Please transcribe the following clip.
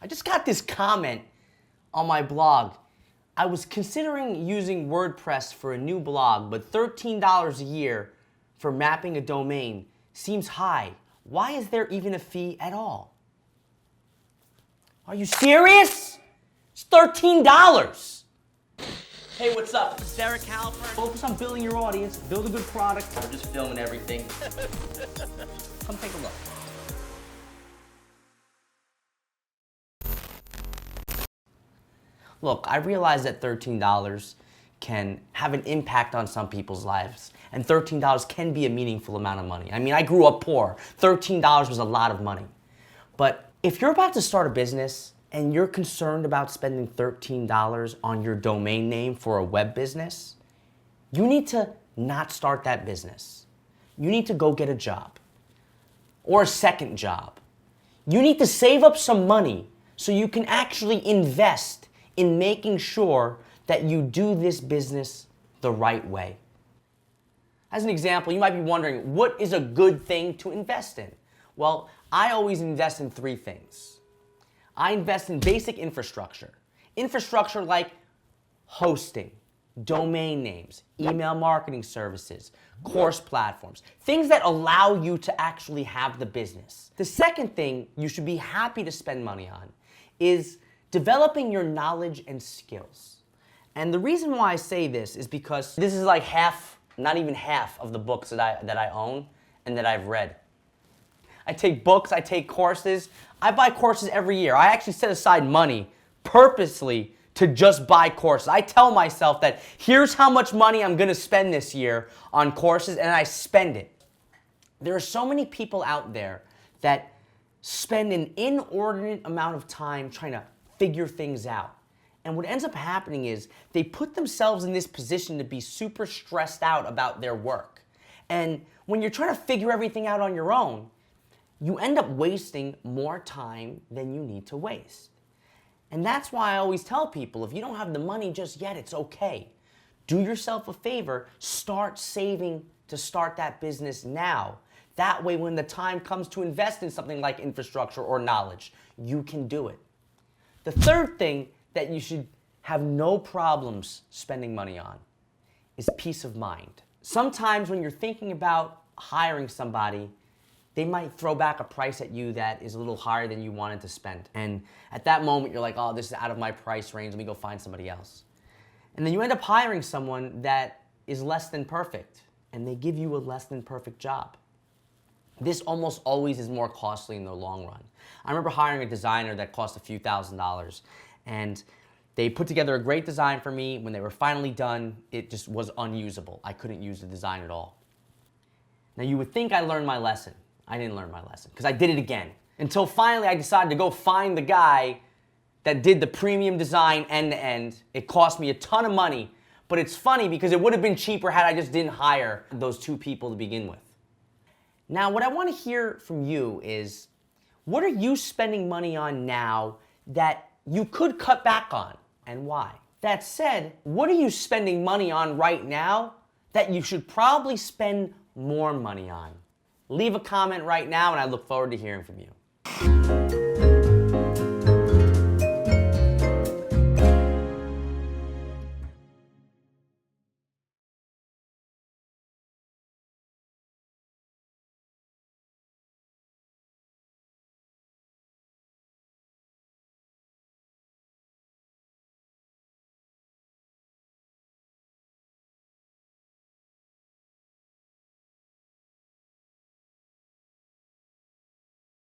I just got this comment on my blog. I was considering using WordPress for a new blog, but $13 a year for mapping a domain seems high. Why is there even a fee at all? Are you serious? It's $13. Hey, what's up? It's Derek Halpern. Focus on building your audience, build a good product. We're just filming everything. Come take a look. Look, I realize that $13 can have an impact on some people's lives, and $13 can be a meaningful amount of money. I mean, I grew up poor. $13 was a lot of money. But if you're about to start a business and you're concerned about spending $13 on your domain name for a web business, you need to not start that business. You need to go get a job or a second job. You need to save up some money so you can actually invest in making sure that you do this business the right way. As an example, you might be wondering, what is a good thing to invest in? Well, I always invest in three things. I invest in basic infrastructure. Infrastructure like hosting, domain names, email marketing services, course platforms, things that allow you to actually have the business. The second thing you should be happy to spend money on is developing your knowledge and skills. And the reason why I say this is because this is like half, not even half of the books that I own and that I've read. I take books, I take courses. I buy courses every year. I actually set aside money purposely to just buy courses. I tell myself that here's how much money I'm gonna spend this year on courses, and I spend it. There are so many people out there that spend an inordinate amount of time trying to figure things out. And what ends up happening is they put themselves in this position to be super stressed out about their work. And when you're trying to figure everything out on your own, you end up wasting more time than you need to waste. And that's why I always tell people, if you don't have the money just yet, it's okay. Do yourself a favor, start saving to start that business now. That way, when the time comes to invest in something like infrastructure or knowledge, you can do it. The third thing that you should have no problems spending money on is peace of mind. Sometimes when you're thinking about hiring somebody, they might throw back a price at you that is a little higher than you wanted to spend. And at that moment, you're like, oh, this is out of my price range. Let me go find somebody else. And then you end up hiring someone that is less than perfect, and they give you a less than perfect job. This almost always is more costly in the long run. I remember hiring a designer that cost a few $1,000s, and they put together a great design for me. When they were finally done, it just was unusable. I couldn't use the design at all. Now you would think I learned my lesson. I didn't learn my lesson, because I did it again. Until finally I decided to go find the guy that did the premium design end to end. It cost me a ton of money, but it's funny because it would have been cheaper had I just didn't hire those two people to begin with. Now, what I want to hear from you is, what are you spending money on now that you could cut back on, and why? That said, what are you spending money on right now that you should probably spend more money on? Leave a comment right now, and I look forward to hearing from you.